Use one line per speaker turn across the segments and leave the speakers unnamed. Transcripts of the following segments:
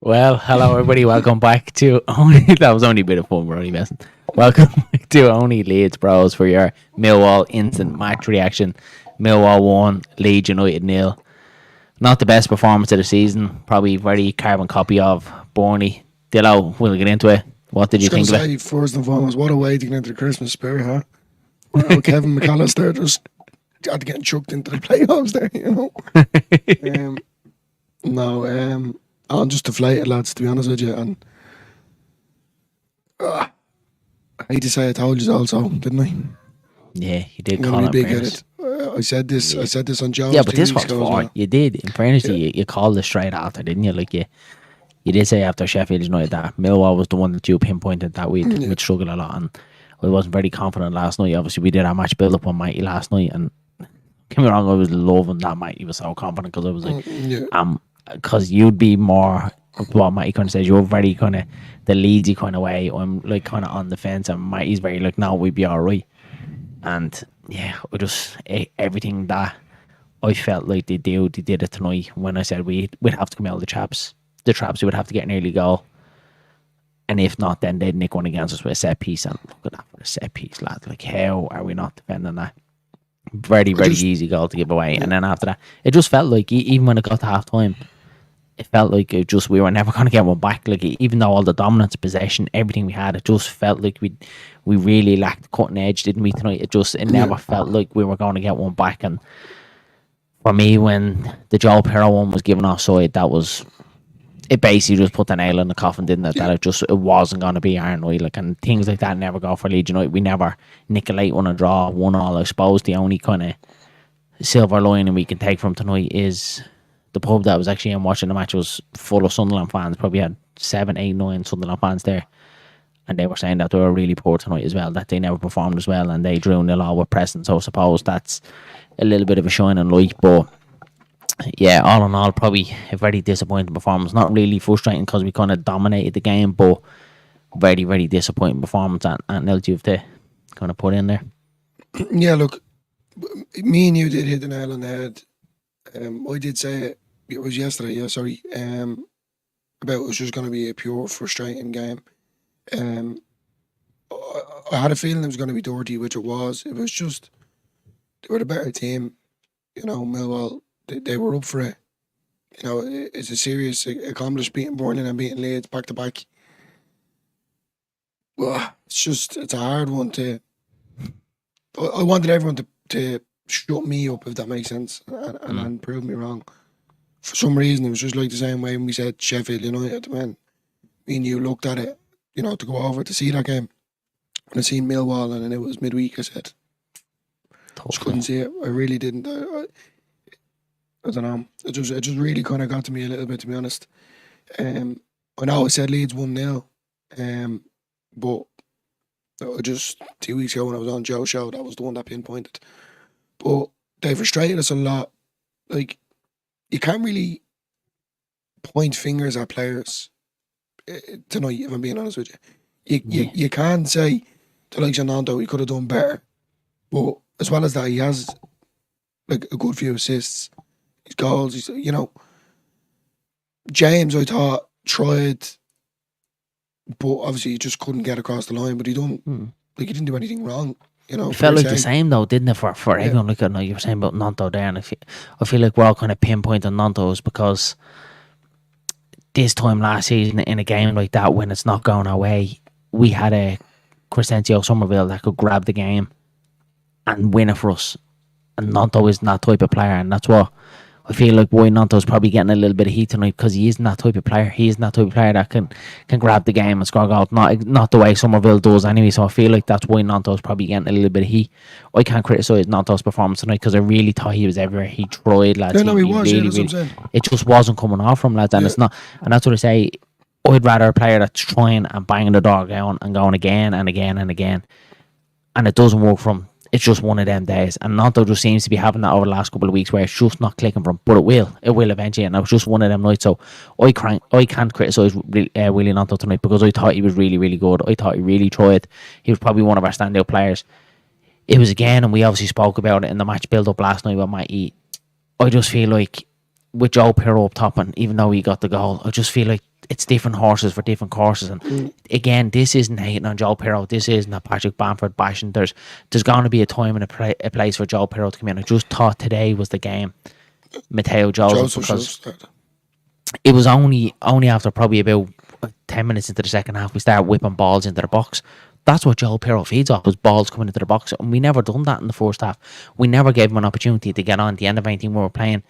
Well, hello everybody. Welcome back to only that was only a bit of fun, we're only messing. Welcome back to Only Leeds Bros for your Millwall instant match reaction. Millwall 1, Leeds United nil. Not the best performance of the season. Probably very carbon copy of Burnley. Dillo, we'll get into it. What did you
Just gonna
think of it?
say, first and foremost, what a way to get into the Christmas spirit, huh? Well, Kevin McAllister just had to get chucked into the playoffs there, Um, no, I'm just deflated, lads, to be honest with you. And I hate to say I told you also, didn't I?
Yeah, you did
I'm
call
gonna
it
be
in
big at
fairness.
it. I said this. I said this on Joe's
Yeah, but
2
this
weeks
was
ago as
fine.
well.
You did. In fairness,
Yeah.
you called it straight after, didn't you? Like you did say after Sheffield United that Millwall was the one that you pinpointed that we'd struggle a lot, and I wasn't very confident last night. Obviously, we did our match build up on Mighty last night, and get me wrong, I was loving that Mighty. He was so confident because I was like,
Yeah.
because you'd be more what Mighty kind of says. You're very kind of the Leedsy kind of way. I'm like kind of on the fence, and Mighty's very like, no, we'd be all right. And yeah, I just everything that I felt like they did it tonight. When I said we'd have to come out of the traps, we would have to get an early goal, and if not, then they'd nick one against us with a set piece. And look at that for a set piece, lad. Like, how are we not defending that? Very easy goal to give away. And then after that, it just felt like even when it got to half time, it felt like we were never going to get one back. Like, even though all the dominance, possession, everything we had, it just felt like we really lacked the cutting edge, didn't we, tonight? It never felt like we were going to get one back. And for me, when the Joe Pero one was given offside, it basically just put the nail in the coffin, didn't it? That it wasn't going to be our night. Like, and things like that never go for Leeds United. We never nick a late one and draw 1-1. I suppose the only kind of silver lining we can take from tonight is the pub that was actually in watching the match was full of Sunderland fans. Probably had 7, 8, 9 Sunderland fans there, and they were saying that they were really poor tonight as well. That they never performed as well, and they drew nil all with Preston. So I suppose that's a little bit of a shining light, but. Yeah, all in all, probably a very disappointing performance. Not really frustrating because we kind of dominated the game, but very disappointing performance. And else you have to kind of put in there.
Yeah, look, me and you did hit the nail on the head. I did say it was yesterday. Yeah, sorry. About it was just going to be a pure frustrating game. I had a feeling it was going to be dirty, which it was. It was just they were the better team. Millwall. They were up for it. It's a serious accomplished beating Burnley and beating Leeds back to back. Well, it's a hard one to. I wanted everyone to shut me up, if that makes sense, and prove me wrong. For some reason, it was just like the same way when we said Sheffield United, when me and you looked at it, to go over to see that game. When I seen Millwall and then it was midweek, I said, just couldn't see it. I really didn't. I don't know. It just really kind of got to me a little bit, to be honest. I know I said Leeds 1-0, but just 2 weeks ago when I was on Joe's show, that was the one that pinpointed. But they frustrated us a lot. Like, you can't really point fingers at players tonight, if I'm being honest with you. You can say to like Jananto, he could have done better. But as well as that, he has like a good few assists. His goals, James, I thought, tried, but obviously he just couldn't get across the line. But he didn't do anything wrong.
It felt like the same though, didn't it? For everyone, like I know you were saying about Nanto there, and I feel like we're all kind of pinpointing Nanto's because this time last season in a game like that, when it's not going our way, we had a Crescencio Somerville that could grab the game and win it for us. And Nanto isn't that type of player, and that's what I feel like why Nanto's probably getting a little bit of heat tonight, because he isn't that type of player. He isn't that type of player that can grab the game and score goals. Not the way Somerville does anyway. So I feel like that's why Nanto's probably getting a little bit of heat. I can't criticise Nanto's performance tonight because I really thought he was everywhere. He tried, lads.
Yeah, no, he was. Really, that's what I'm saying.
It just wasn't coming off from lads, and it's not. And that's what I say. I'd rather a player that's trying and banging the dog down and going again and again and again, and it doesn't work from. It's just one of them days, and Nanto just seems to be having that over the last couple of weeks where it's just not clicking from, but it will eventually, and it was just one of them nights. So I can't criticise Willie Nanto tonight because I thought he was really good. I thought he really tried. He was probably one of our standout players. It was again, and we obviously spoke about it in the match build up last night with Mikey. I just feel like with Joe Pirro up top, and even though he got the goal, I just feel like it's different horses for different courses. And again, this isn't hating on Joe Pirro. This isn't a Patrick Bamford bashing. There's going to be a time and a place for Joe Pirro to come in. I just thought today was the game. Matteo Joseph, because it was only after probably about 10 minutes into the second half we started whipping balls into the box. That's what Joe Pirro feeds off, was balls coming into the box, and we never done that in the first half. We never gave him an opportunity to get on. At the end of anything, we were playing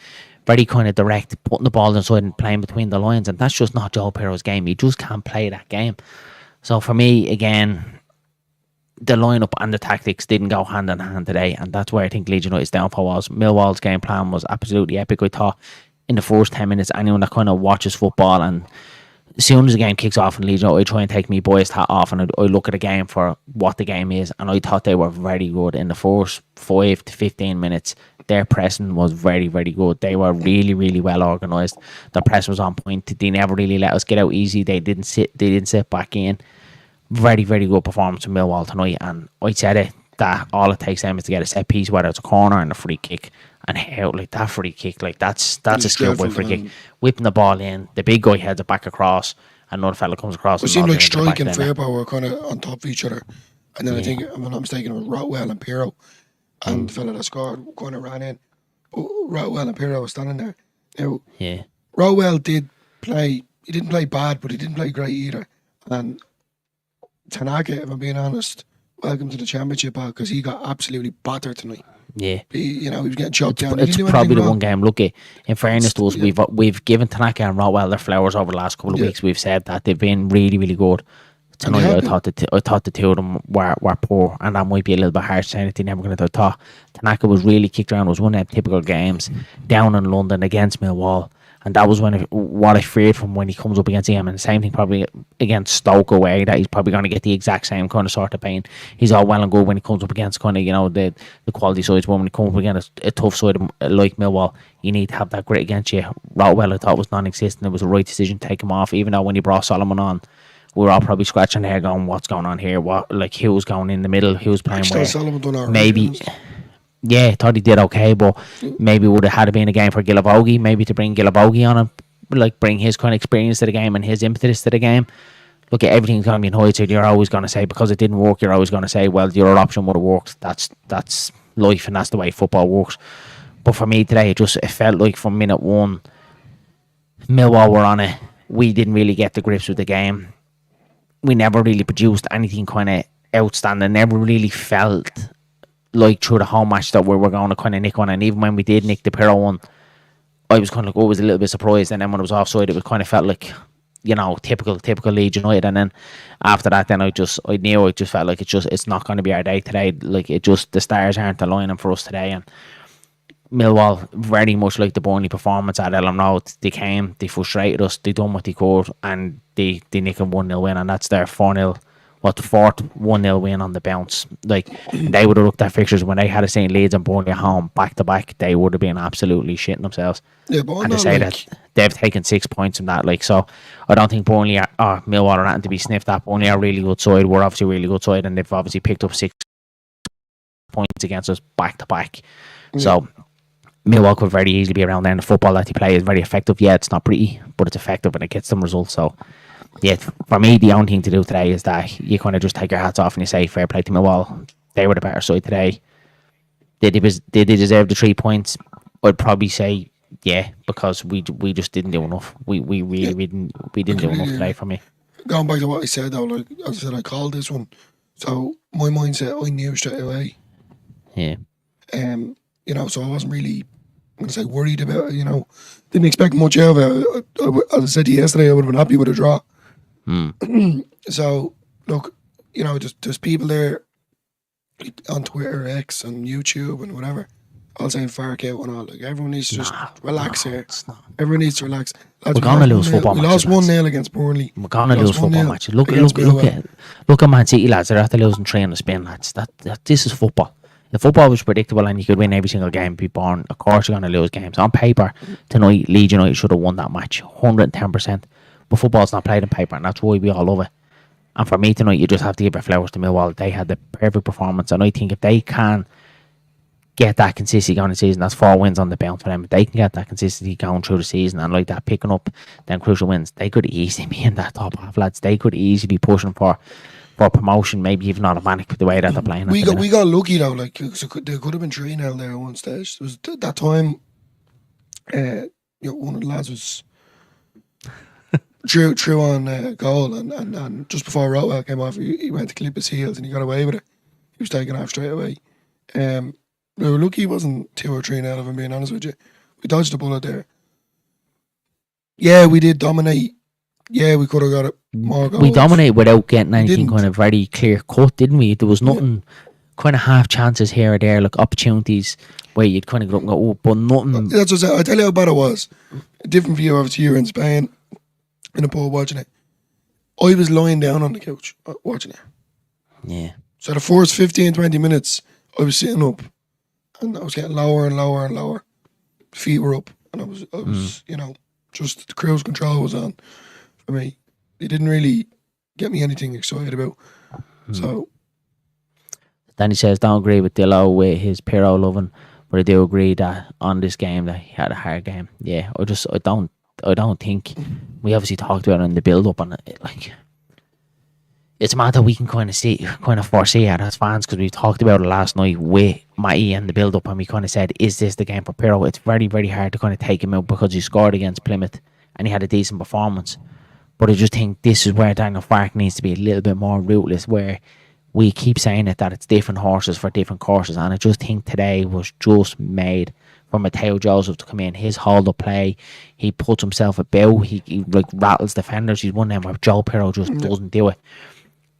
very kind of direct, putting the ball inside and playing between the lines, and that's just not Joe Pirro's game. He just can't play that game. So for me, again, the lineup and the tactics didn't go hand in hand today, and that's where I think Leeds United's downfall was. Millwall's game plan was absolutely epic. I thought in the first 10 minutes, anyone that kind of watches football, and as soon as the game kicks off in Leeds United, I try and take my boys' hat off and I look at the game for what the game is, and I thought they were very good in the first 5 to 15 minutes. Their pressing was very, very good. They were really, really well organised. The press was on point. They never really let us get out easy. They didn't sit back in. Very, very good performance from Millwall tonight, and I said it, that all it takes them is to get a set piece, whether it's a corner and a free kick. And how, like, that free kick, like, that's a schoolboy free kick. Whipping the ball in, the big guy heads it back across, another fella comes across.
It seemed like Strike and Fairpower were kind of on top of each other. And then I think, if I'm not mistaken, it was Rotwell and Pirro. And the fella that scored kind of ran in. But Rotwell and Pirro were standing there. Now, Rotwell did play, he didn't play bad, but he didn't play great either. And Tanaka, if I'm being honest, welcome to the championship, because he got absolutely battered tonight.
Yeah,
he was getting chopped down.
It's probably the one game. Look, in fairness to us, we've given Tanaka and Rotwell their flowers over the last couple of weeks. We've said that they've been really, really good. Tonight, I thought the two of them were poor, and that might be a little bit harsh saying that they never going to talk. Tanaka was really kicked around. It was one of them typical games down in London against Millwall. And that was what I feared from when he comes up against him. And the same thing probably against Stoke away, that he's probably going to get the exact same kind of sort of pain. He's all well and good when he comes up against kind of, the quality sides. But when he comes up against a tough side like Millwall, you need to have that grit against you. Rotwell, I thought, was non-existent. It was the right decision to take him off, even though when he brought Solomon on, we were all probably scratching their head going, what's going on here? Who's going in the middle? Who's playing where?
Solomon done all right.
Maybe... Yeah, I thought he did okay, but maybe would have had to been a game for Gilavogi, maybe to bring Gilavogi on and bring his kind of experience to the game and his impetus to the game. Look, everything's going to be in hindsight. You're always going to say, because it didn't work, you're always going to say, well, your option would have worked. That's life, and that's the way football works. But for me today, it felt like from minute one, Millwall were on it. We didn't really get the grips with the game. We never really produced anything kind of outstanding. Never really felt like through the whole match that we were going to kind of nick one. And even when we did nick the Pirro one, I was kind of always a little bit surprised. And then when it was offside, it was kind of felt like, typical Leeds United. And then after that, then I just felt like it's not going to be our day today. Like, the stars aren't aligning for us today. And Millwall, very much like the Burnley performance at Elland Road, they came, they frustrated us, they done what they could, and they nicked a 1-0 win, and that's their 4-0. The fourth 1-0 win on the bounce. Like, they would have looked at fixtures when they had St. Leeds and Burnley at home back to back, they would have been absolutely shitting themselves.
Yeah, but
and to say that they've taken 6 points from that, so I don't think Burnley or Millwall are nothing to be sniffed at. Burnley are a really good side. We're obviously a really good side, and they've obviously picked up 6 points against us back to back. So Millwall could very easily be around there, and the football that they play is very effective. Yeah, it's not pretty, but it's effective and it gets them results. So yeah, for me, the only thing to do today is that you kind of just take your hats off and you say, fair play to Millwall. They were the better side today. Did they deserve the 3 points? I'd probably say, yeah, because we just didn't do enough. We didn't do enough today for me.
Going back to what I said, though, like as I said, I called this one. So my mindset, I knew straight away.
Yeah.
So I wasn't really, I'm going to say, worried about it, Didn't expect much out of it. As I said to you yesterday, I would have been happy with a draw. So, look, there's people there on Twitter, X, and YouTube, and whatever, all saying fark out and all. Like, everyone needs to just relax here. Everyone needs to relax. Lads,
we're going to lose football matches.
We lost 1-0 against Burnley.
We're going to lose football matches. Look at Man City, lads. They're after losing 3 on the spin, lads. This is football. If football was predictable and you could win every single game, be born, of course you're going to lose games. On paper, tonight, Leeds United should have won that match, 110%. But football's not played on paper, and that's why we all love it. And for me tonight, you just have to give your flowers to Millwall. They had the perfect performance, and I think if they can get that consistency going the season, that's 4 wins on the bounce for them. If they can get that consistency going through the season and like that, picking up them crucial wins, they could easily be in that top half, lads. They could easily be pushing for promotion, maybe even automatic with the way that they're playing.
We got lucky though, like there could have been 3-0 there at one stage. There was that time. One of the lads was true on goal, and just before Rotwell came off, he went to clip his heels and he got away with it. He was taken off straight away. We were lucky it wasn't 2 or 3-0, if I'm being honest with you. We dodged the bullet there. Yeah, we did dominate. Yeah, we could have got it more goals.
We dominated without getting anything kind of very clear cut, didn't we? There was nothing, kind of half chances here or there, like opportunities where you'd kind of go up and go, oh, but nothing.
That's what I said. I tell you how bad it was. Different for you, obviously, you were in Spain in a pub watching it. I was lying down on the couch watching it.
Yeah.
So the first 15, 20 minutes, I was sitting up and I was getting lower and lower and lower. Feet were up and I was just the cruise control was on for me. It didn't really get me anything excited about. So
Danny says, don't agree with Dillo with his Pirro loving, but I do agree that on this game that he had a hard game. Yeah, I don't think we obviously talked about it in the build up and like it's mad that we can kind of foresee it as fans, because we talked about it last night with Matty and the build up, and we kind of said, is this the game for Pirro? It's very, very hard to kind of take him out because he scored against Plymouth and he had a decent performance. But I just think this is where Daniel Farke needs to be a little bit more ruthless, where we keep saying it that it's different horses for different courses, and I just think today was just made for Matteo Joseph to come in. His hold up play, he puts himself about, he like rattles defenders. He's one of them where Joe Pirro just doesn't do it.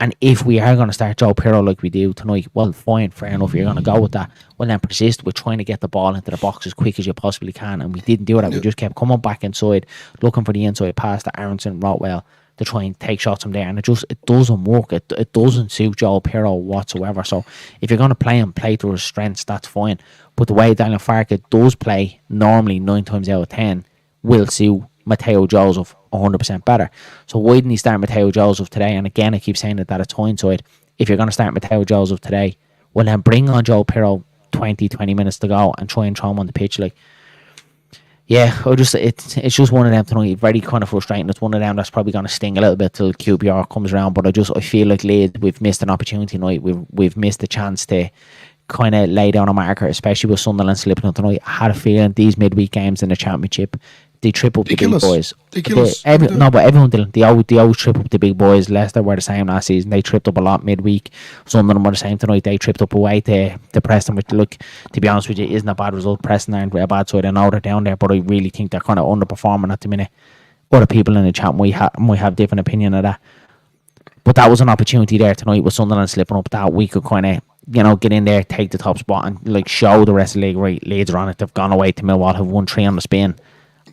And if we are going to start Joe Pirro like we do tonight, well, fine, fair enough, you're going to go with that. Well, then persist with trying to get the ball into the box as quick as you possibly can. And we didn't do that. We just kept coming back inside, looking for the inside pass to Aronson, Rotwell, to try and take shots from there. And it doesn't work. It doesn't suit Joe Pirro whatsoever. So if you're going to play him, play to his strengths, that's fine. But the way Daniel Farke does play, normally 9 times out of 10, will suit Matteo Joseph 100% better. So why didn't he start Matteo Joseph today? And again, I keep saying that it's hindsight. If you're going to start Matteo Joseph today, well then bring on Joe Pirro 20 minutes to go and try and throw him on the pitch. Like, yeah, it's just one of them tonight. Very kind of frustrating. It's one of them that's probably going to sting a little bit till QPR comes around. But I feel like Leeds, we've missed an opportunity tonight. We've missed a chance to kind of lay down a marker, especially with Sunderland slipping up tonight. I had a feeling these midweek games in the Championship, they trip up the big boys.
They kill us.
No, but everyone didn't. They always trip up the big boys. Leicester were the same last season. They tripped up a lot midweek. Sunderland were the same tonight. They tripped up away to Preston, which, look, to be honest with you, isn't a bad result. Preston aren't a bad side. I know they're down there, but I really think they're kind of underperforming at the minute. Other people in the chat might have different opinion of that. But that was an opportunity there tonight with Sunderland slipping up, that we could kind of, get in there, take the top spot and like show the rest of the league, right, Leeds are on it. They've gone away to Millwall, have won 3 on the spin,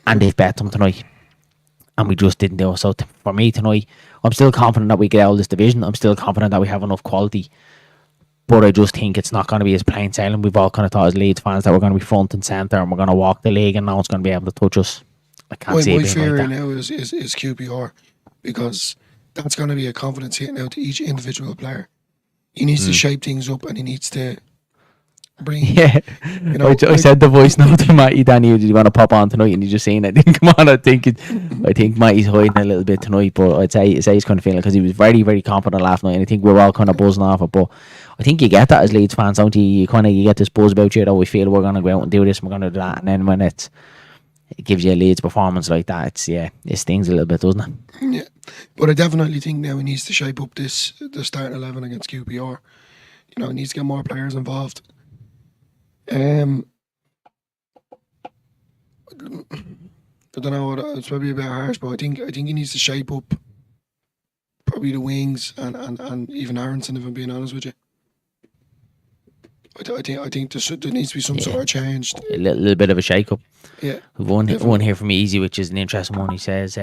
and they've bet them tonight. And we just didn't do it. So for me tonight, I'm still confident that we get out of this division. I'm still confident that we have enough quality. But I just think it's not going to be as plain sailing. We've all kind of thought as Leeds fans that we're going to be front and centre and we're going to walk the league and no one's going to be able to touch us. I can't see it being like that.
My fear now is QPR, because that's going to be a confidence hit now to each individual player. He needs to shape things up and he needs to bring.
Yeah, I said the voice note to Matty, Danny, did you want to pop on tonight? And you just seen it. Didn't come on. I think Matty's hiding a little bit tonight, but I'd say he's kind of feeling, because he was very, very confident last night, and I think we're all kind of buzzing off it. But I think you get that as Leeds fans, don't you? You get this buzz about you that we feel we're going to go out and do this, and we're going to do that, and then when it gives you a Leeds performance like that, it stings a little bit, doesn't it?
Yeah, but I definitely think now he needs to shape up the starting 11 against QPR. He needs to get more players involved. I don't know, it's probably a bit harsh, but I think he needs to shape up probably the wings and even Aronson, if I'm being honest with you. I think there needs to be some sort of change.
A little bit of a shake up.
Yeah.
One here from Easy, which is an interesting one. He says,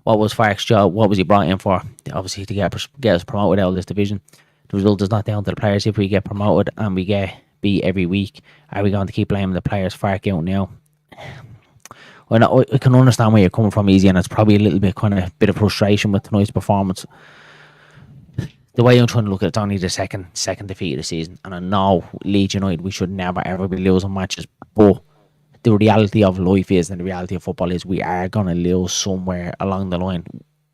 what was Farke's job? What was he brought in for? Obviously to get us promoted out of this division. The result is not down to the players. If we get promoted and we get beat every week, are we going to keep blaming the players? Farke out now. Well, I can understand where you're coming from, Easy, and it's probably a little bit kind of bit of frustration with tonight's performance. the way I'm trying to look at it's only the second defeat of the season, and I know Leeds United we should never ever be losing matches, but the reality of life is, and the reality of football is, we are gonna lose somewhere along the line.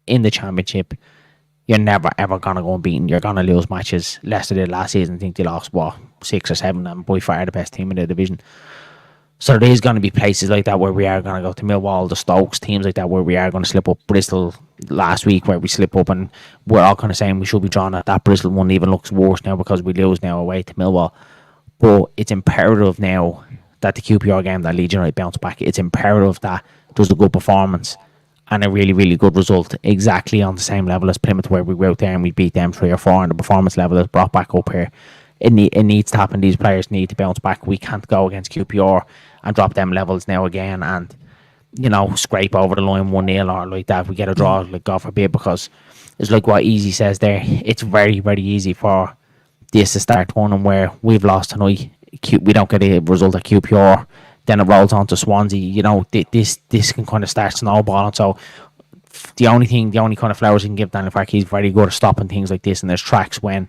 In the Championship, you're never ever gonna go unbeaten. You're gonna lose matches. Leicester did last season. I think they lost 6 or 7, and by far the best team in the division. So there's going to be places like that where we are going to go to Millwall, the Stokes, teams like that where we are going to slip up. Bristol last week where we slip up, and we're all kind of saying we should be drawn at that. Bristol one even looks worse now because we lose now away to Millwall. But it's imperative now that the QPR game that Leeds United bounce back. It's imperative that does a good performance and a really, really good result exactly on the same level as Plymouth, where we were out there and we beat them 3 or 4, and the performance level is brought back up here. It needs to happen. These players need to bounce back. We can't go against QPR and drop them levels now again and, scrape over the line 1-0 or like that. We get a draw, like God forbid, because it's like what Easy says there. It's very, very easy for this to start turning where we've lost tonight. We don't get a result at QPR. Then it rolls on to Swansea. This can kind of start snowballing. So the only kind of flowers you can give Daniel Farke, he's very good at stopping things like this. And there's tracks when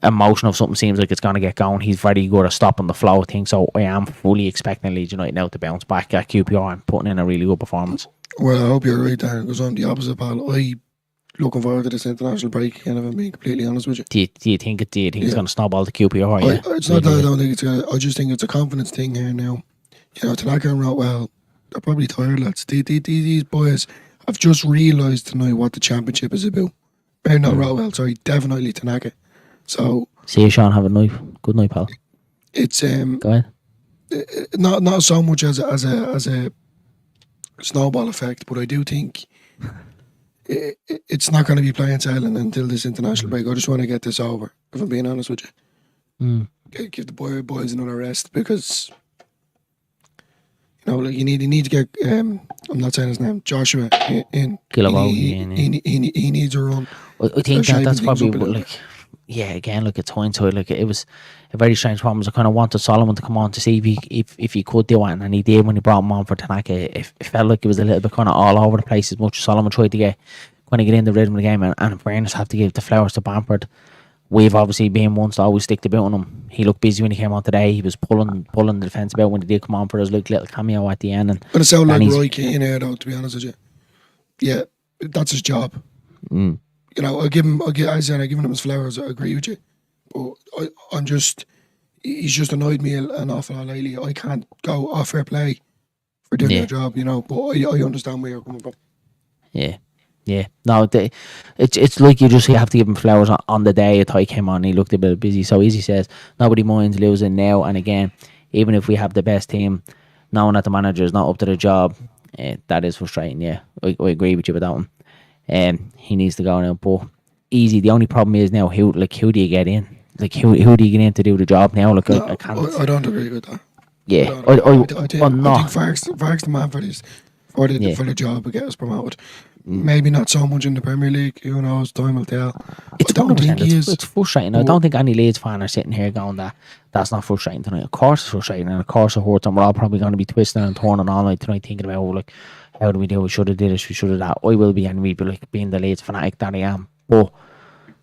emotion of something seems like it's going to get going. He's very good at stopping the flow of things. So I am fully expecting Leeds United now to bounce back at QPR and putting in a really good performance.
Well, I hope you're right there, because I'm the opposite, pal. Looking forward to this international break, and if I'm being completely honest with you.
Do you think it's going to snowball to QPR?
It's not that I don't think it's going to. I just think it's a confidence thing here now. Tanaka and Rotwell, they're probably tired, lads. These boys have just realised tonight what the Championship is about. Not Rotwell, sorry, definitely Tanaka. So
see you, Sean. Have a night. Good night, pal.
It's
go ahead.
Not so much as a snowball effect, but I do think it's not going to be plain sailing until this international break. I just want to get this over, if I'm being honest with you. Give the boys another rest, because you need to get I'm not saying his name, Joshua in. He needs a run.
I think that's probably it's hindsight. It was a very strange problem. I kind of wanted Solomon to come on to see if he could do it, and he did when he brought him on for Tanaka. It felt like it was a little bit kind of all over the place, as much as Solomon tried to get in the rhythm of the game, and in fairness, have to give the flowers to Bamford. We've obviously been ones to always stick the boot on him. He looked busy when he came on today. He was pulling the defence about when he did come on for his little cameo at the end. And
gonna sound like Roy Keane here, though, to be honest with you. Yeah, that's his job. I give him his flowers. I agree with you, but he's just annoyed me an awful lot lately. I can't go off fair play for doing their job, but I understand where you're coming from.
Yeah. No, it's like you have to give him flowers on the day. He came on, he looked a bit busy. So Easy says nobody minds losing now and again, even if we have the best team, knowing that the manager is not up to the job. That is frustrating. Yeah, I agree with you with that one. He needs to go now. But Easy, the only problem is now who do you get in? Who do you get in to do the job now? I can't.
I don't agree with that.
Yeah,
I think Farke's the man for this, for the job to get us promoted. Maybe not so much in the Premier League. Who knows? Time will tell.
It's frustrating. I don't think any Leeds fan are sitting here going that's not frustrating tonight. Of course it's frustrating, and of course it hurts, and we're all probably going to be twisting and turning all night tonight thinking about how do we do? We should have did this. We should have that. I will be, and we be being the Leeds fanatic that I am. But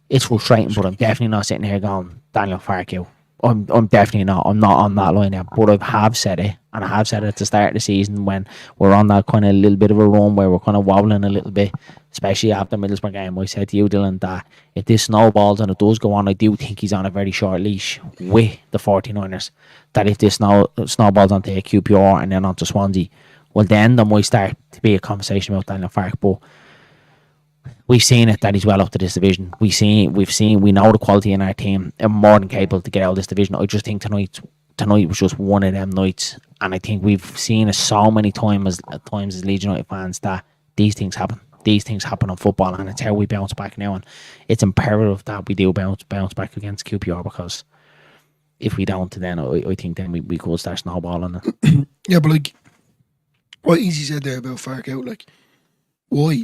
it's frustrating. But I'm definitely not sitting here going Daniel Farke. I'm definitely not. I'm not on that line yet. But I have said it, and I have said it at the start of the season when we're on that kind of little bit of a run where we're kind of wobbling a little bit, especially after Middlesbrough game. I said to you, Dylan, that if this snowballs and it does go on, I do think he's on a very short leash with the 49ers. That if this snowballs onto QPR and then onto Swansea, well, then there might start to be a conversation about Daniel Farke. But we've seen it that he's well up to this division. We know the quality in our team and more than capable to get out of this division. I just think tonight was just one of them nights, and I think we've seen it so many times as Leeds United fans that these things happen. These things happen in football, and it's how we bounce back now. And it's imperative that we do bounce back against QPR, because if we don't, then I think then we could start snowballing it.
Yeah, but what Easy said there about Farke out, why?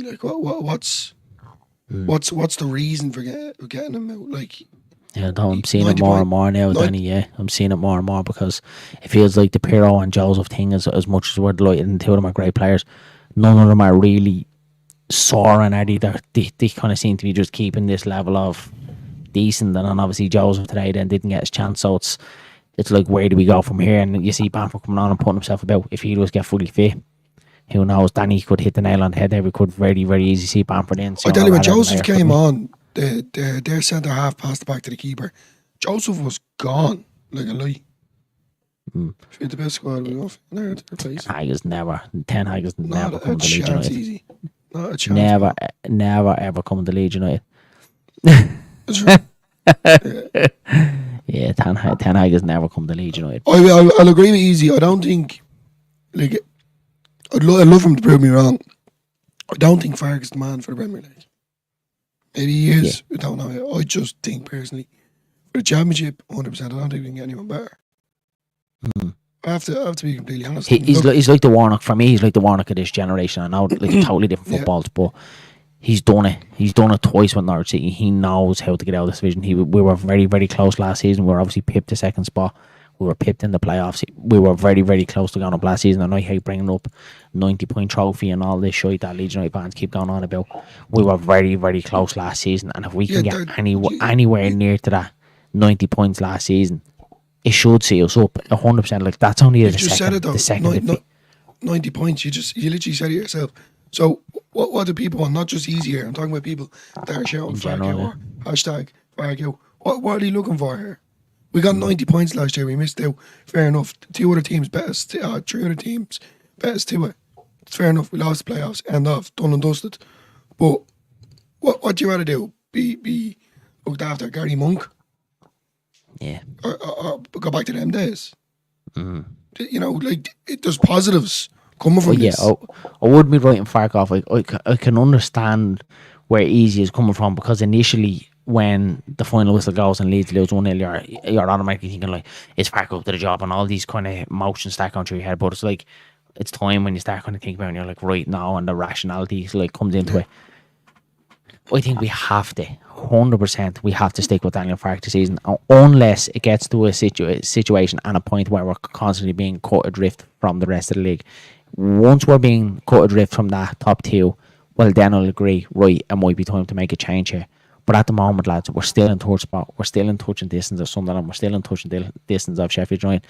What's the reason for getting him out?
I'm seeing it more and more now, Danny. Yeah, I'm seeing it more and more because it feels like the Pirro and Joseph thing is as much as we're delighted, and two of them are great players. None of them are really soaring at either. They kind of seem to be just keeping this level of decent, and then obviously Joseph today then didn't get his chance. So it's like, where do we go from here? And you see Bamford coming on and putting himself about. If he does get fully fit, who knows? Danny could hit the nail on the head there. We could very, very easily see Bamford in.
I tell you, when Joseph came on, their centre half passed it back to the keeper. Joseph was gone like a light. Fit the best squad we got in our place.
Ten Hag has never
Not
come
a
to Leeds
chance,
United.
easy. Not a chance.
Never ever come to Leeds United.
That's right.
Yeah, Ten Hag has never come to Leeds United.
I'll agree with Easy. I don't think, like, I'd love him to prove me wrong. I don't think Farke's the man for the Premier League. Maybe he is. I don't know. I just think personally, for the Championship, 100%. I don't think we can get anyone better. I have to be completely honest.
He's like the Warnock for me. He's like the Warnock of this generation. I know, like, totally different footballs, but he's done it. He's done it twice with Norwich City. He knows how to get out of this division. We were very, very close last season. We were obviously pipped the second spot. We were pipped in the playoffs. We were very, very close to going up last season. I know you hate bringing up 90-point trophy and all this shit that Leeds United fans keep going on about. We were very, very close last season, and if we can get anywhere near to that 90 points last season, it should see us up 100%. Like, that's only the second.
90 points. You literally said it yourself. So what do people want? Not just easier. I'm talking about people that are shouting Farke or hashtag Farke. What are they looking for here? We got 90 points last year. We missed out. Fair enough. 2 other teams bet us. 3 other teams bet us to it. It's fair enough. We lost the playoffs. End of. Done and dusted. But what do you want to do? Be looked after Gary Monk?
Yeah.
Or go back to them days? You know, like, there's positives coming from this.
I would be writing Farke off. Like, I can understand where Easy is coming from, because initially, when the final whistle goes and Leeds lose 1-0, you're automatically thinking, like, is Farke up to the job, and all these kind of emotions start going through your head. But it's like, it's time when you start kind of thinking about it, and you're like, right now, and the rationality like comes into it. I think we have to, 100%, we have to stick with Daniel Farke this season, unless it gets to a situation and a point where we're constantly being cut adrift from the rest of the league. Once we're being cut adrift from that top 2, well, then I'll agree, right, it might be time to make a change here. But at the moment, lads, we're still in third spot. We're still in touching distance of Sunderland. We're still in touching distance of Sheffield United.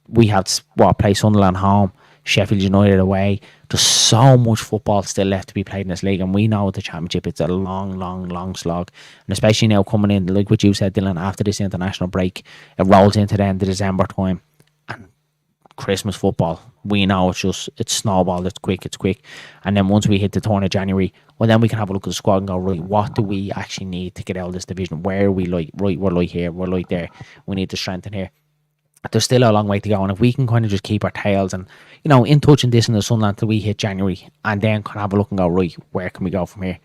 We have to play Sunderland home, Sheffield United away. There's so much football still left to be played in this league, and we know the Championship, it's a long, long, long slog. And especially now coming in, like what you said, Dylan, after this international break, it rolls into the end of December time. And Christmas football, we know it's snowball, it's quick. And then once we hit the turn of January, well, then we can have a look at the squad and go, right, what do we actually need to get out of this division? Where are we like, right, we're like here, we're like there, we need to strengthen here. There's still a long way to go, and if we can kind of just keep our tails and, you know, in touch and this in the Sunderland till we hit January, and then kind of have a look and go, right, where can we go from here?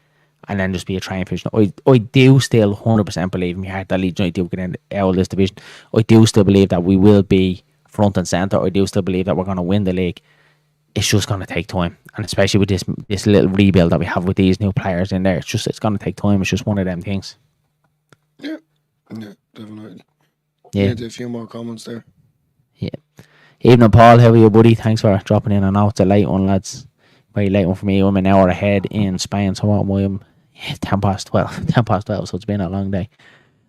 And then just be a try and finish. I do still 100% believe in my heart that Leeds United do get out of this division. I do still believe that we will be front and centre. I do still believe that we're going to win the league. It's just going to take time, and especially with this little rebuild that we have with these new players in there, it's going to take time. It's just one of them things.
Yeah, definitely.
Yeah,
a few more comments there.
Yeah. Evening, Paul. How are you, buddy? Thanks for dropping in. I know it's a late one, lads. Very late one for me. I'm an hour ahead in Spain, so I'm 10 past 12. 10 past 12, so it's been a long day.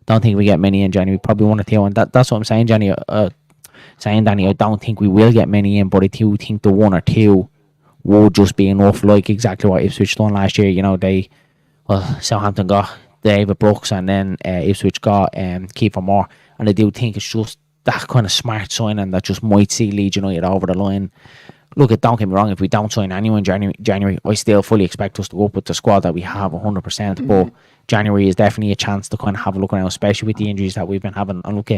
Don't think we get many in January. Probably 1 or 2, and that's what I'm saying, Danny. Danny, I don't think we will get many in, but I do think the 1 or 2 would just be enough, like exactly what Ipswich done last year. You know, Southampton got David Brooks, and then Ipswich got Kiefer Moore. And I do think it's just that kind of smart signing that just might see Leeds United over the line. Look, don't get me wrong, if we don't sign anyone in January, I still fully expect us to go up with the squad that we have 100%. But January is definitely a chance to kind of have a look around, especially with the injuries that we've been having. And look,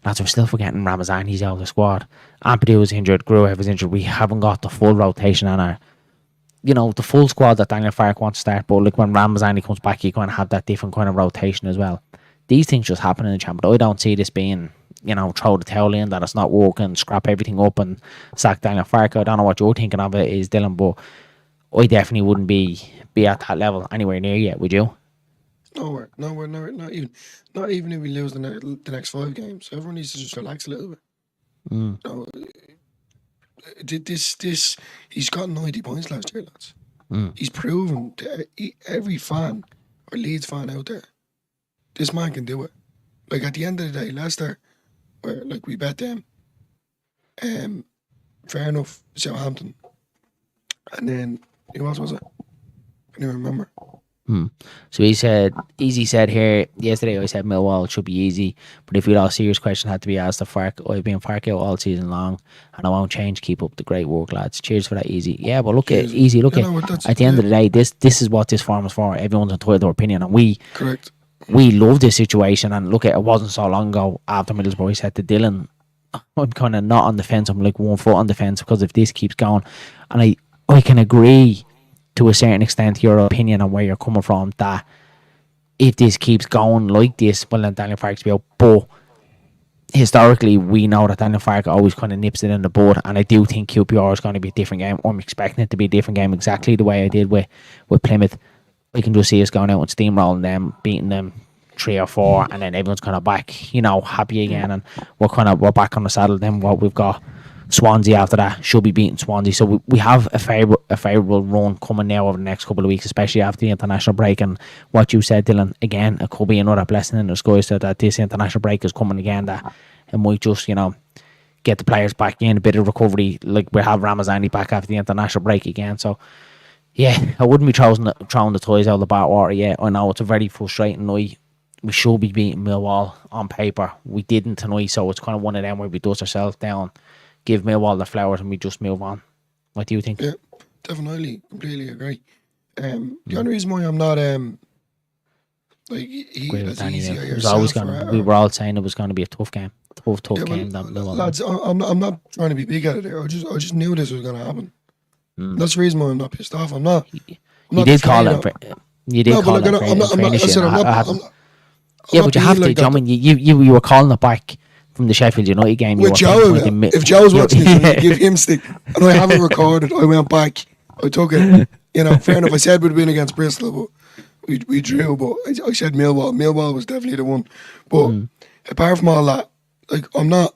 lads, we're still forgetting Ramazani's out of the squad. Ampadu was injured, Gruev was injured. We haven't got the full rotation on our, you know, the full squad that Daniel Farke wants to start. But like when Ramazani comes back, you kind of have that different kind of rotation as well. These things just happen in the Champions. I don't see this being, you know, throw the towel in, that it's not working, scrap everything up and sack Daniel Farke. I don't know what you're thinking of it is, Dylan, but I definitely wouldn't be at that level anywhere near yet, would you?
Nowhere, not even if we lose the next 5 games. Everyone needs to just relax a little bit. No, he's got 90 points last year, lads. He's proven to every fan or Leeds fan out there this man can do it. Like, at the end of the day, Leicester, where, like, we bet them. Fair enough, Southampton. And then, who else was it? I can't even remember.
So Easy said here yesterday, I said Millwall should be easy, but if we lost, serious question had to be asked of Fark. I've been Fark out all season long and I won't change. Keep up the great work, lads. Cheers for that, Easy. Yeah, but look at Easy, look at the end of the day, this is what this forum is for. Everyone's entitled to their opinion, and we love this situation. And look, it wasn't so long ago after Middlesbrough I said to Dylan, I'm kind of not on the fence, I'm like 1 foot on the fence, because if this keeps going, and I can agree to a certain extent your opinion on where you're coming from, that if this keeps going like this, well, then Daniel Farke's be out. But historically, we know that Daniel Farke always kind of nips it in the bud, and I do think QPR is going to be a different game. I'm expecting it to be a different game, exactly the way I did with Plymouth. I can just see us going out and steamrolling them, beating them 3 or 4, and then everyone's kind of back, happy again, and we're back on the saddle. Then what we've got, Swansea after that, should be beating Swansea. So we have a favourable run coming now over the next couple of weeks, especially after the international break. And what you said, Dylan, again, it could be another blessing in disguise that this international break is coming again, that it might just, get the players back in, a bit of recovery. Like, we have Ramazani back after the international break again. So, yeah, I wouldn't be throwing the toys out of the bathwater yet. I know it's a very frustrating night. We should be beating Millwall on paper. We didn't tonight, so it's kind of one of them where we dust ourselves down, give Millwall the flowers, and we just move on. What do you think?
Yeah, definitely, completely agree. The only reason why I'm not like easy
it was always we were all saying it was going to be a tough game, tough game.
Lads, I'm not trying to be big at it there. I just knew this was going to happen. That's the reason why I'm not pissed off. I'm not.
You did call it. You did call it.
I'm not.
Yeah, but you have to. I mean, you were calling it back from the Sheffield United game.
With Joe, if Joe's watching this, give him stick. And I haven't recorded. I went back. I took it. Fair enough. I said we'd win against Bristol, but we drew. But I said Millwall. Millwall was definitely the one. But apart from all that, like, I'm not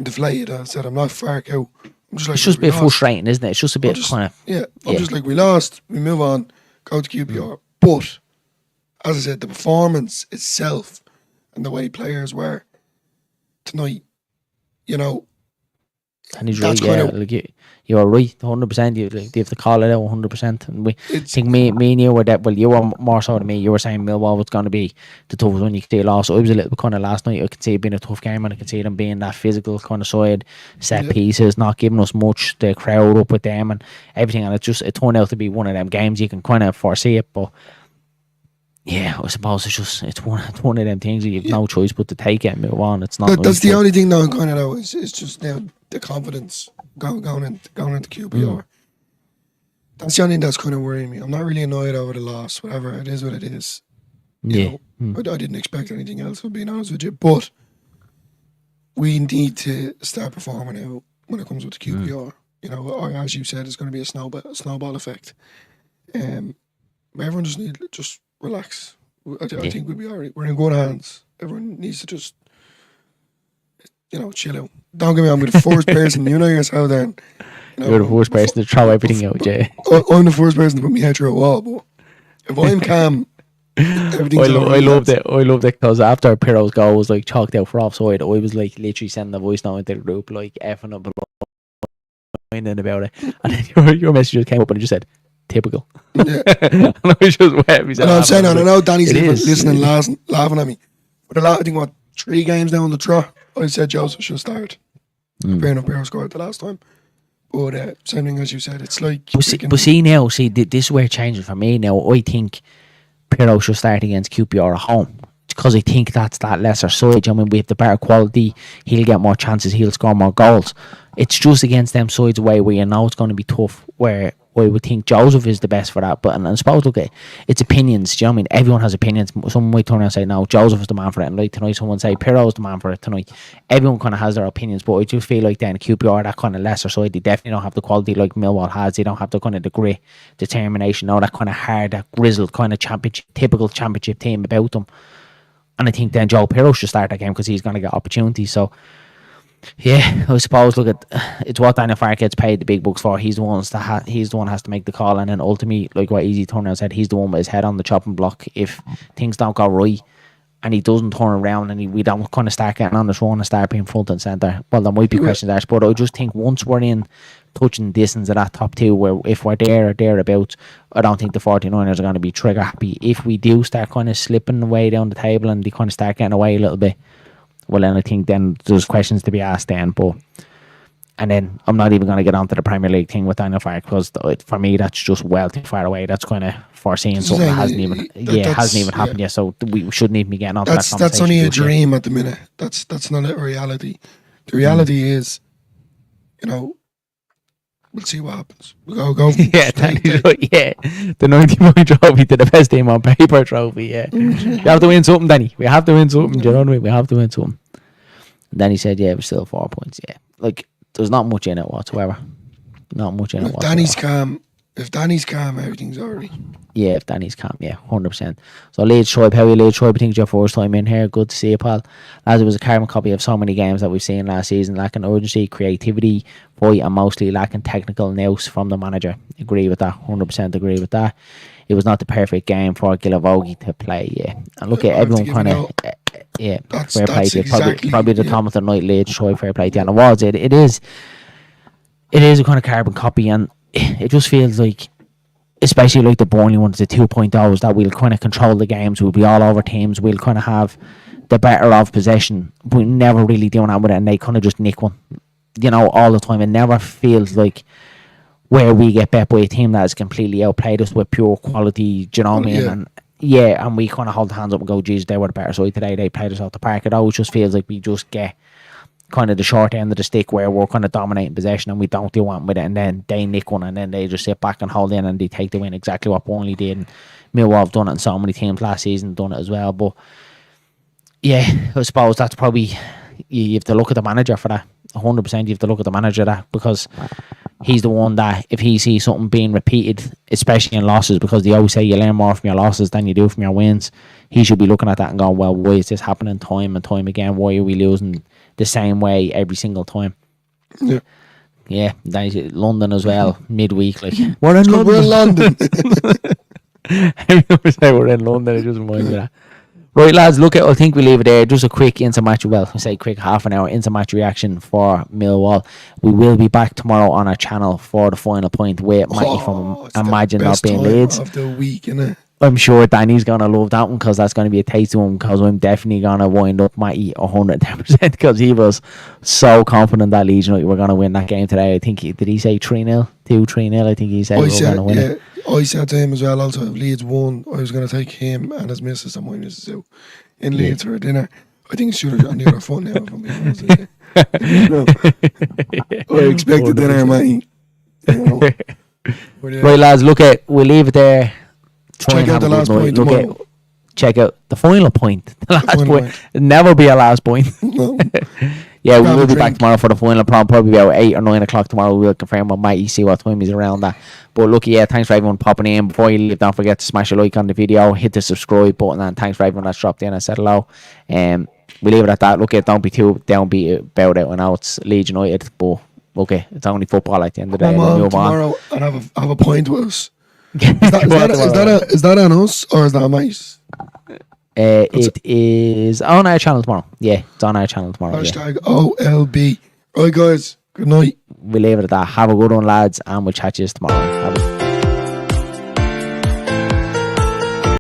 deflated. I said I'm not far out. I'm just like,
it's just a bit frustrating, isn't it? It's just a bit kind of.
Yeah, I'm just like, we lost. We move on. Go to QPR. But as I said, the performance itself and the way players were tonight,
and he's right, like you are right, 100%. You have to call it out 100%. And I think me and you were that. Well, you were more so than me. You were saying Millwall was going to be the toughest one. You could see a loss. So it was a little bit kind of last night. I could see it being a tough game, and I could see them being that physical kind of side, set pieces, not giving us much. The crowd up with them and everything, and it turned out to be one of them games you can kind of foresee it, but. Yeah, I suppose it's one of them things that you've no choice but to take it and move on. It's not.
That's the only thing now I'm kind of know is just now the confidence going into QPR. That's the only thing that's kind of worrying me. I'm not really annoyed over the loss. Whatever, it is what it is. I didn't expect anything else, for being honest with you. But we need to start performing out when it comes with the QPR. Or as you said, it's going to be a snowball effect. Everyone just need just relax. I think we'll be alright. We're in good hands. Everyone needs to just, chill out. Don't get me wrong, I'm the first person. You know yourself, then.
You're the first person to throw everything out, Jay.
I'm the first person to put my head through a wall, but if I'm calm, everything's
I loved it. I loved it because after Pirro's goal was like chalked out for offside, I was like literally sending a voice note into the group, like effing up and about it. And then your message just came up and it just said, typical.
Yeah.
And I was just wet.
And I'm saying, I know Danny's listening, laughing at me. But I think 3 games down the trot, I said Joseph should start. Fair enough, Pirro scored the last time. But same thing as you said, it's like.
But see now, this is where it changes for me now. I think Pirro should start against QPR at home. Because I think that's that lesser side. I mean, we have the better quality. He'll get more chances. He'll score more goals. It's just against them sides away where you know it's going to be tough. Where I would think Joseph is the best for that. But and I suppose, look, it's opinions. Do you know what I mean? Everyone has opinions. Someone might turn around and say, no, Joseph is the man for it. And like tonight, someone say Pirro is the man for it tonight. Everyone kind of has their opinions. But I just feel like then QPR, that kind of lesser side, they definitely don't have the quality like Millwall has. They don't have the kind of the grit, determination, that kind of hard, that grizzled kind of typical championship team about them. And I think then Joe Pirro should start that game because he's going to get opportunities. So, yeah, I suppose, look, it's what Daniel Farke gets paid the big bucks for. He's the one who has to make the call. And then ultimately, like what Easy Turner said, he's the one with his head on the chopping block. If things don't go right and he doesn't turn around and we don't kind of start getting on this run and start being front and centre, well, there might be questions there. But I just think once we're in touching distance of that top two, where if we're there or thereabouts, I don't think the 49ers are going to be trigger happy. If we do start kind of slipping away down the table and they kind of start getting away a little bit, well, then I think then there's questions to be asked then. But and then I'm not even going to get onto the Premier League thing with Daniel Farke, because for me that's just well too far away. That's kind of foreseeing something that hasn't even happened yet. So we shouldn't even be getting onto that conversation.
That's only a dream at the minute. That's not a reality. The reality is, we'll see what happens. We'll go.
Yeah, the 90-point trophy to the best team on paper trophy. Yeah, we have to win something, Danny. We have to win something. Do you know what I mean? We have to win something. And then he said, "Yeah, we're still 4 points." Yeah, like there's not much in it whatsoever. Not much in it whatsoever.
If Danny's calm, everything's alright.
Yeah, if Danny's calm, yeah, 100%. So Leeds Tribe, how are you, Leeds Tribe? I think it's your first time in here. Good to see you, pal. As it was a carbon copy of so many games that we've seen last season, lacking urgency, creativity, fight, and mostly lacking technical nous from the manager. Agree with that, 100% agree with that. It was not the perfect game for Gilavogi to play, yeah. And look at everyone kind of, fair play to you. Probably the comment of the night, Leeds Tribe, fair play to you. And it is a kind of carbon copy, and it just feels like, especially like the Burnley ones, the 2.0s, that we'll kind of control the games, we'll be all over teams, we'll kind of have the better of possession, but we never really doing that with it, and they kind of just nick one, all the time. It never feels like where we get bet by a team that has completely outplayed us with pure quality, do you know what I mean? And we kind of hold the hands up and go, geez, they were the better side today, they played us out the park. It always just feels like we just get kind of the short end of the stick where we're kind of dominating possession and we don't do one with it, and then they nick one and then they just sit back and hold in and they take the win, exactly what Burnley did. And Millwall have done it, and so many teams last season done it as well. But yeah, I suppose that's probably, you have to look at the manager for that. 100% you have to look at the manager that, because he's the one that if he sees something being repeated, especially in losses, because they always say you learn more from your losses than you do from your wins, he should be looking at that and going, well, why is this happening time and time again? Why are we losing the same way every single time? Yeah, London as well, midweek, like we're in London. Everyone say we're in London, it just reminds me of that. Right, lads, I think we leave it there. Just a quick inter-match, quick half an hour inter-match reaction for Millwall. We will be back tomorrow on our channel for the final point with Matty from Imagine Not Being Leeds.
Of the week, innit?
I'm sure Danny's going to love that one, because that's going to be a taste of him, because I'm definitely going to wind up Matty 110%, because he was so confident that Leeds United were going to win that game today. I think, did he say 3-0? 2-3-0, I think he said we were going to win it.
I said to him as well, also, if Leeds won, I was going to take him and his missus and my missus out in Leeds for a dinner. I think it's should have on the other phone now. I expected dinner, mate.
Right, lads, we'll leave it there.
Check out the last point tomorrow.
Check out the final point. The last point. It'll never be a last point.
No.
Yeah, we will be back tomorrow for the final probably about 8 or 9 o'clock tomorrow. We'll confirm what might see what time he's around that. But look, thanks for everyone popping in. Before you leave, don't forget to smash a like on the video, hit the subscribe button, and thanks for everyone that's dropped in and said hello. We leave it at that. Look, don't be too downbeat about it. I know it's Leeds United, but okay, it's only football at the end of the day.
Come on tomorrow and have a point with us. Is that on us or is that on mice?
It is on our channel tomorrow. Yeah, it's on our channel tomorrow.
Hashtag OLB. Right, guys. Good night.
We'll leave it at that. Have a good one, lads, and we'll chat to you tomorrow.